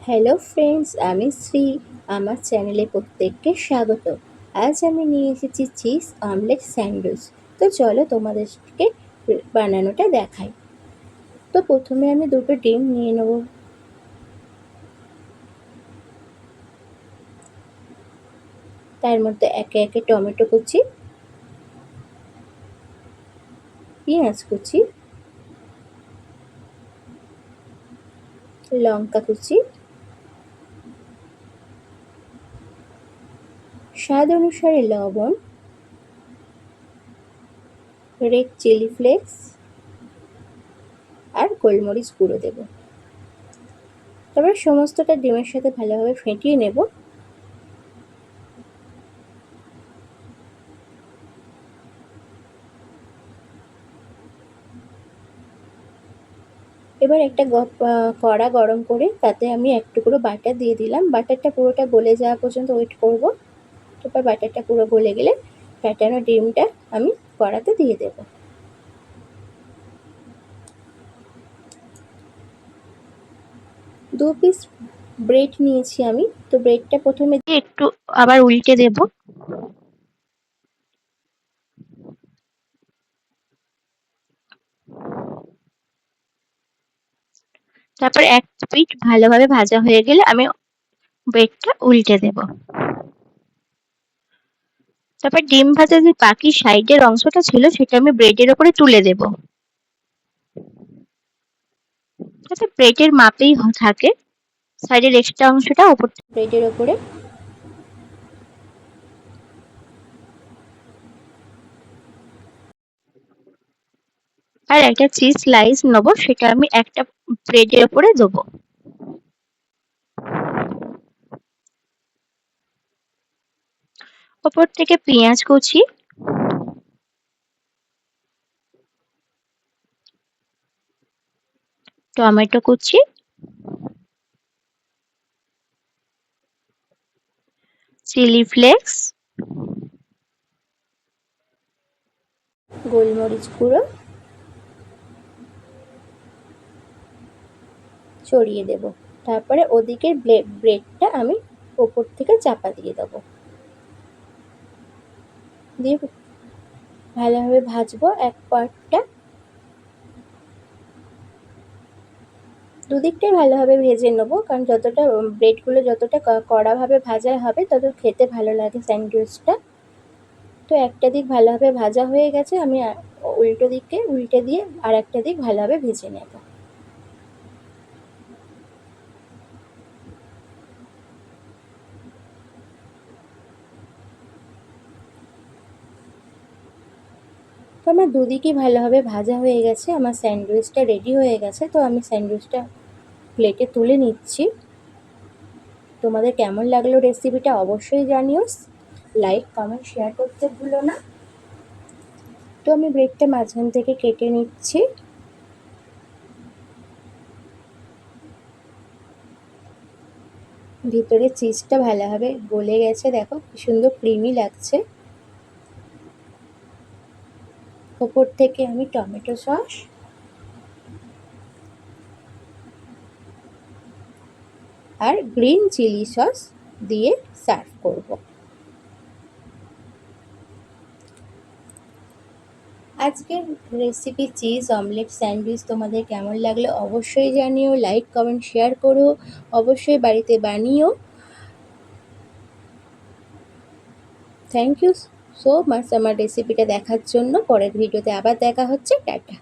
Hello friends, আমি শ্রী। আমার চ্যানেলে প্রত্যেককে স্বাগত। আজ আমি নিয়ে এসেছি চিজ অমলেট স্যান্ডউইচ। তো চলো তোমাদেরকে বানানোটা দেখাই। তো প্রথমে আমি দুটো ডিম নিয়ে নেব। তার মধ্যে একে একে টমেটো কুচি, পেঁয়াজ কুচি, লঙ্কা কুচি, স্বাদ অনুসারে লবণ, রেড চিলি ফ্লেক্স আর গোলমরিচ গুঁড়ো দেব। তারপরে সমস্তটা ডিমের সাথে ভালোভাবে ফেটিয়ে নেব। এবার একটা কড়া গরম করে তাতে আমি এক টুকরো বাটার দিয়ে দিলাম। বাটারটা পুরোটা গলে যাওয়া পর্যন্ত ওয়েট করব। তারপর বাটারটা পুরো গলে গেলে ফ্যাটানো ডিমটা আমি কড়াতে দিয়ে দেব। দু পিস ব্রেড নিয়েছি আমি, তো ব্রেডটা প্রথমে দিয়ে একটু আবার উল্টে দেব। তারপর এক পিঠ ভালোভাবে ভাজা হয়ে গেলে আমি ব্রেডটা উল্টে দেব। তারপর ডিম ভাজা যে বাকি সাইডের অংশটা ছিল সেটা আমি ব্রেডের ওপরে তুলে দেব, যাতে ব্রেডের মাপেই থাকে। সাইডের এক্সট্রা অংশটা ওপর ব্রেডের ওপরে আর একটা চিজ স্লাইস নেব, সেটা আমি একটা ব্রেডের ওপরে দেবো। ওপর থেকে পেঁয়াজ কুচি, টমেটো কুচি, চিলি ফ্লেক্স, গোলমরিচ গুঁড়ো ছড়িয়ে দেব। তারপরে ওদিকে ব্রেডটা আমি ওপর থেকে চাপা দিয়ে দেবো, দিয়ে ভালোভাবে ভাজবো এক পার্টটা। দুদিকটাই ভালোভাবে ভেজে নেবো, কারণ যতটা ব্রেডগুলো যতটা কড়াভাবে ভাজা হবে তত খেতে ভালো লাগে স্যান্ডউইচটা। তো একটা দিক ভালোভাবে ভাজা হয়ে গেছে, আমি উল্টো দিকে উল্টে দিয়ে আর একটা দিক ভালোভাবে ভেজে নেব। তো আমার দুদিকই ভালোভাবে ভাজা হয়ে গেছে, আমার স্যান্ডউইচটা রেডি হয়ে গেছে। তো আমি স্যান্ডউইচটা প্লেটে তুলে নিচ্ছি। তোমাদের কেমন লাগলো রেসিপিটা অবশ্যই জানিও। লাইক কমেন্ট শেয়ার করতে ভুলো না। তো আমি ব্রেডটা মাঝখান থেকে কেটে নিচ্ছি। ভিতরে চিজটা ভালোভাবে গলে গেছে, দেখো কি সুন্দর ক্রিমি লাগছে। ওপর থেকে আমি টমেটো সস আর গ্রিন চিলি সস দিয়ে সার্ভ করব। আজকের রেসিপি চিজ অমলেট স্যান্ডউইচ তোমাদের কেমন লাগলো অবশ্যই জানিও। লাইক কমেন্ট শেয়ার করো, অবশ্যই বাড়িতে বানিও। থ্যাংক ইউ সো মাচ আমার রেসিপিটা দেখার জন্য। পরের ভিডিওতে আবার দেখা হচ্ছে। টাটা।